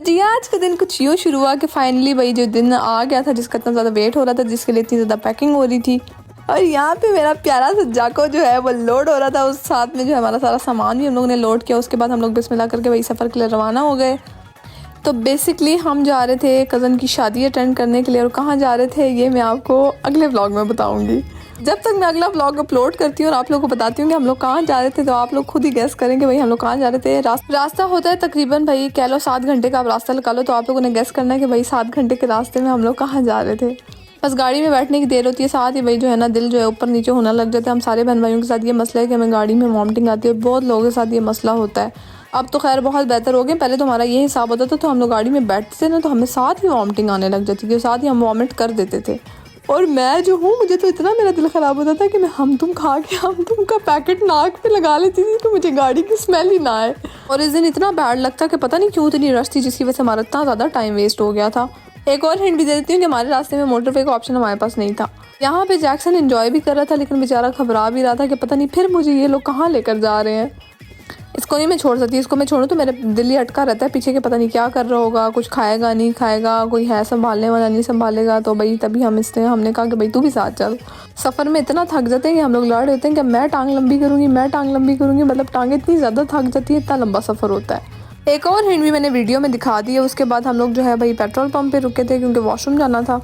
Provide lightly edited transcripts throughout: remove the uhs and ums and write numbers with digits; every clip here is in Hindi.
जी आज का दिन कुछ यूँ शुरू हुआ कि फाइनली भाई जो दिन आ गया था जिसका इतना ज़्यादा वेट हो रहा था, जिसके लिए इतनी ज़्यादा पैकिंग हो रही थी। और यहाँ पे मेरा प्यारा सा जाको जो है वो लोड हो रहा था। उस साथ में जो है हमारा सारा सामान भी हम लोग ने लोड किया। उसके बाद हम लोग बिस्मिल्लाह करके वही सफ़र के लिए रवाना हो गए। तो बेसिकली हम जा रहे थे कज़न की शादी अटेंड करने के लिए। और कहाँ जा रहे थे ये मैं आपको अगले व्लॉग में बताऊँगी। जब तक मैं अगला व्लॉग अपलोड करती हूँ और आप लोगों को बताती हूँ कि हम लोग कहाँ जा रहे थे, तो आप लोग खुद ही गैस करेंगे भाई हम लोग कहाँ जा रहे थे। रास्ता होता है तकरीबन भाई कह लो 7 घंटे का आप रास्ता लगा लो, तो आप लोगों ने गैस करना है कि भाई 7 घंटे के रास्ते में हम लोग कहाँ जा रहे थे। बस गाड़ी में बैठने की देर होती है, साथ ही भाई जो है ना दिल जो है ऊपर नीचे होना लग जाता है। हम सारे बहन भाइयों के साथ ये मसला है कि हमें गाड़ी में वॉमिटिंग आती है और बहुत लोगों के साथ ये मसला होता है। अब तो खैर बहुत बेहतर हो गए, पहले तो हमारा ये हिसाब होता था तो हम लोग गाड़ी में बैठते थे ना तो हमें साथ ही वॉमिटिंग आने लग जाती थी, साथ ही हम वॉमिट कर देते थे। और मैं जो हूँ मुझे तो इतना मेरा दिल ख़राब होता था कि मैं हम तुम खा के हम तुम का पैकेट नाक पे लगा लेती थी तो मुझे गाड़ी की स्मेल ही ना आए। और इस दिन इतना बैड लगता कि पता नहीं क्यों इतनी रश थी जिसकी वजह से हमारा इतना ज़्यादा टाइम वेस्ट हो गया था। एक और हिंट भी दे देती हूँ कि हमारे रास्ते में मोटरवे का ऑप्शन हमारे पास नहीं था। यहाँ पे जैक्सन एंजॉय भी कर रहा था लेकिन बेचारा घबरा भी रहा था कि पता नहीं फिर मुझे ये लोग कहाँ लेकर जा रहे हैं। इसको नहीं मैं छोड़ सकती, इसको मैं छोड़ूँ तो मेरे दिल ही अटका रहता है पीछे के पता नहीं क्या कर रहा होगा, कुछ खाएगा नहीं खाएगा, कोई है संभालने वाला नहीं संभालेगा। तो भाई तभी हमने कहा कि भाई तू भी साथ चल। सफ़र में इतना थक जाते हैं कि हम लोग लड़ रहे होते हैं कि मैं टांग लंबी करूँगी मैं टांग लंबी करूँगी, मतलब टांगें इतनी ज़्यादा थक जाती है, इतना लंबा सफ़र होता है। एक और हिंट भी मैंने वीडियो में दिखा दी है। उसके बाद हम लोग जो है भाई पेट्रोल पंप पे रुके थे क्योंकि वॉशरूम जाना था।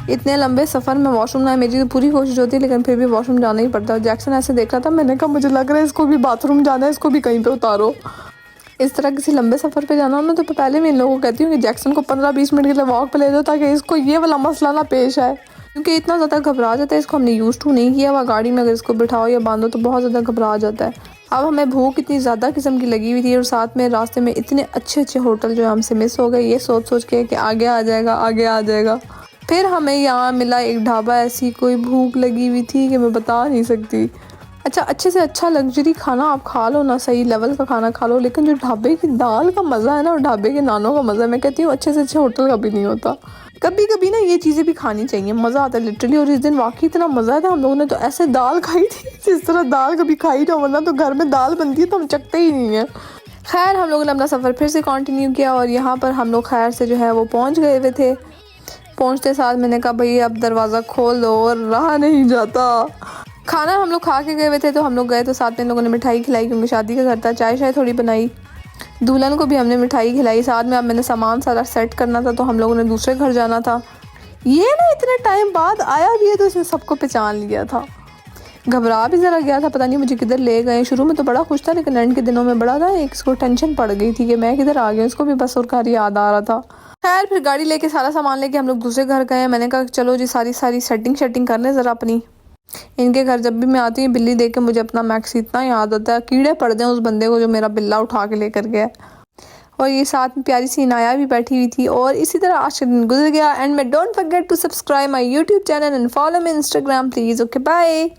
इतने लंबे सफ़र में वॉशरूम ना, मेरी तो पूरी कोशिश होती है लेकिन फिर भी वॉशरूम जाना ही पड़ता है। जैक्सन ऐसे देख रहा था, मैंने कहा मुझे लग रहा है इसको भी बाथरूम जाना है, इसको भी कहीं पे उतारो। इस तरह किसी लंबे सफ़र पे जाना हो ना तो पहले मैं इन लोगों को कहती हूँ कि जैक्सन को 15-20 मिनट के लिए वॉक पे ले दो ताकि इसको ये वाला मसला ना पेश आए, क्योंकि इतना ज़्यादा घबरा जाता है। इसको हमने यूज़ टू नहीं किया हुआ, गाड़ी में अगर इसको बिठाओ या बांधो तो बहुत ज़्यादा घबरा जाता है। अब हमें भूख इतनी ज़्यादा किस्म की लगी हुई थी और साथ में रास्ते में इतने अच्छे अच्छे होटल जो हमसे मिस हो गए, ये सोच सोच के कि आगे आ जाएगा आगे आ जाएगा। फिर हमें यहाँ मिला एक ढाबा, ऐसी कोई भूख लगी हुई थी कि मैं बता नहीं सकती। अच्छा अच्छे से अच्छा लग्जरी खाना आप खा लो ना, सही लेवल का खाना खा लो, लेकिन जो ढाबे की दाल का मज़ा है ना और ढाबे के नानों का मज़ा, मैं कहती हूँ अच्छे से अच्छे होटल का भी नहीं होता। कभी कभी ना ये चीज़ें भी खानी चाहिए, मज़ा आता है लिटरली। और इस दिन वाकई इतना मज़ा आया था, हम लोगों ने तो ऐसे दाल खाई थी जिस तरह दाल कभी खाई ना, वरना तो घर में दाल बनती है तो हम चखते ही नहीं है। खैर हम लोगों ने अपना सफ़र फिर से कंटिन्यू किया और यहाँ पर हम लोग खैर से जो है वो पहुँच गए हुए थे। पहुँचते साथ मैंने कहा भाई अब दरवाज़ा खोल दो, और रहा नहीं जाता। खाना हम लोग खा के गए हुए थे तो हम लोग गए तो साथ में लोगों ने मिठाई खिलाई क्योंकि शादी का घर था, चाय शाय थोड़ी बनाई, दुल्हन को भी हमने मिठाई खिलाई। साथ में अब मैंने सामान सारा सेट करना था तो हम लोगों ने दूसरे घर जाना था। ये ना इतने टाइम बाद आया भी है तो इसने सबको पहचान लिया था। घबरा भी ज़रा गया था, पता नहीं मुझे किधर ले गए। शुरू में तो बड़ा खुश था लेकिन एंड के दिनों में बड़ा था एक इसको टेंशन पड़ गई थी कि मैं किधर आ गया, इसको भी बस और घर याद आ रहा था। खैर फिर गाड़ी लेके सारा सामान लेके हम लोग दूसरे घर गए। मैंने कहा चलो जी सारी सेटिंग कर लें ज़रा अपनी। इनके घर जब भी मैं आती हूँ बिल्ली देख के मुझे अपना मैक्स इतना याद आता है, कीड़े पड़ गए उस बंदे को जो मेरा बिल्ला उठा के लेकर गया। और ये साथ में प्यारी सी नाया भी बैठी हुई थी। और इसी तरह आज का दिन गुजर गया। एंड मैं don't forget to subscribe my YouTube channel and follow me Instagram please. Okay bye.